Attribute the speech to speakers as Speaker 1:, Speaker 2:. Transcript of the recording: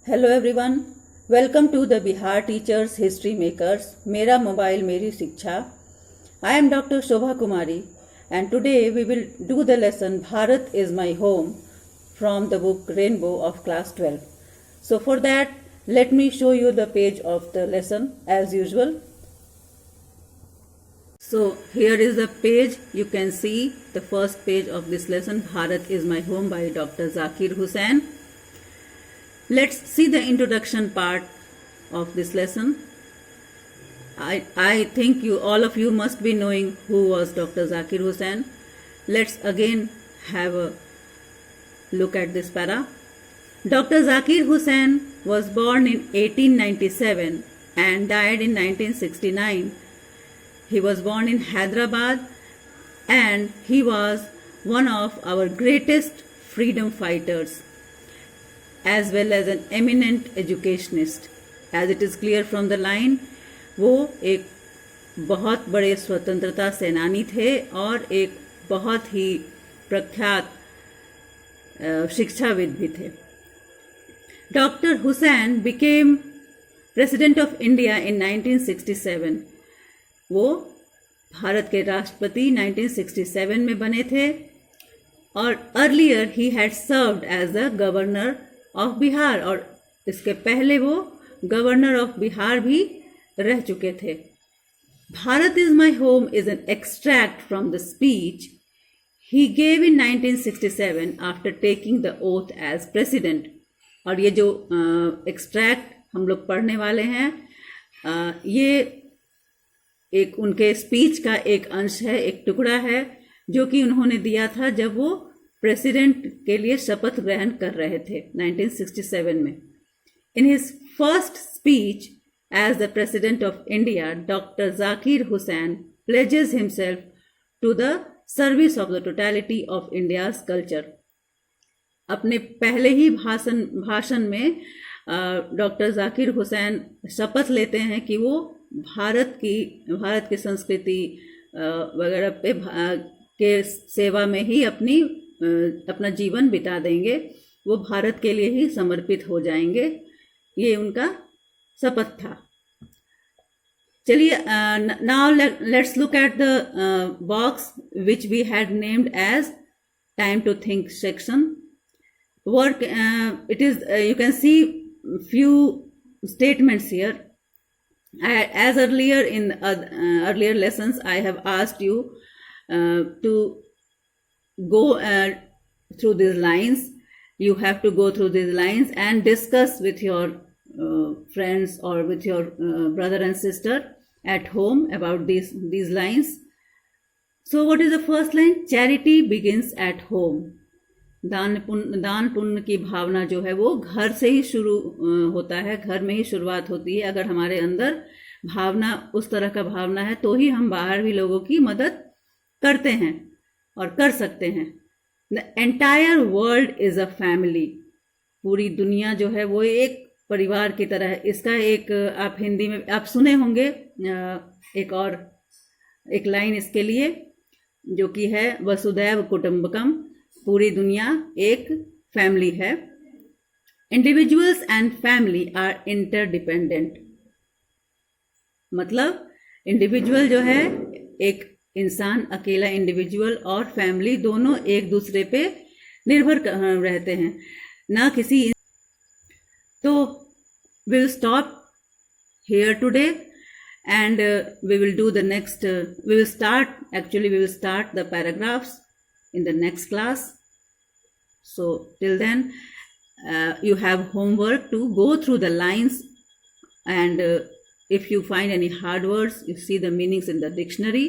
Speaker 1: Hello everyone, welcome to the Bihar teachers history makers मेरा mobile मेरी शिक्षा। I am doctor Shobha Kumari and today we will do the lesson Bharat is my home from the book rainbow of class 12. So for that, let me show you the page of the lesson as usual. So here is the page. You can see the first page of this lesson, Bharat is my home by Dr. Zakir Hussain. Let's see the introduction part of this lesson. I think all of you must be knowing who was Dr. Zakir Hussain. Let's again have a look at this para. Dr. Zakir Hussain was born in 1897 and died in 1969. He was born in Hyderabad and he was one of our greatest freedom fighters, as well as an eminent educationist. As it is clear from the line, वो एक बहुत बड़े स्वतंत्रता सेनानी थे और एक बहुत ही प्रख्यात शिक्षाविद भी थे. Doctor Hussain became President of India in 1967. वो भारत के राष्ट्रपति 1967 में बने थे और अर्लियर ही had served as the governor of Bihar, और इसके पहले वो गवर्नर ऑफ बिहार भी रह चुके थे. Bharat is my home is an extract from the speech he gave in 1967 after taking the oath as president. और ये जो एक्सट्रैक्ट हम लोग पढ़ने वाले हैं, ये एक उनके स्पीच का एक अंश है, एक टुकड़ा है जो कि उन्होंने दिया था जब वो प्रेसिडेंट के लिए शपथ ग्रहण कर रहे थे 1967 में. In his first speech as the president of India, doctor Zakir Hussain pledges himself to the service of the totality of India's culture. अपने पहले ही भाषण में डॉक्टर जाकिर हुसैन शपथ लेते हैं कि वो भारत की संस्कृति वगैरह के सेवा में ही अपना जीवन बिता देंगे. वो भारत के लिए ही समर्पित हो जाएंगे. ये उनका शपथ था. चलिए, now let's look at the box which we had named as time to think section. Work, it is, you can see few statements here. As earlier in earlier lessons, I have asked you to go through these lines. You have to go through these lines and discuss with your friends or with your brother and sister at home about these lines. So what is the first line? Charity begins at home. दान पुण्य की भावना जो है वो घर से ही शुरू होता है, घर में ही शुरुआत होती है. अगर हमारे अंदर भावना उस तरह का भावना है तो ही हम बाहर भी लोगों की मदद करते हैं और कर सकते हैं. The entire world is a family. पूरी दुनिया जो है वो एक परिवार की तरह है. इसका एक आप हिंदी में आप सुने होंगे एक लाइन इसके लिए, जो कि है वसुदैव कुटुंबकम. पूरी दुनिया एक फैमिली है. Individuals and family are interdependent. मतलब इंडिविजुअल जो है, एक इंसान अकेला इंडिविजुअल और फैमिली दोनों एक दूसरे पे निर्भर रहते हैं, ना किसी. तो we will stop here today and we will do the next we will start the paragraphs in the next class. So till then, you have homework to go through the lines, and if you find any hard words, you see the meanings in the dictionary.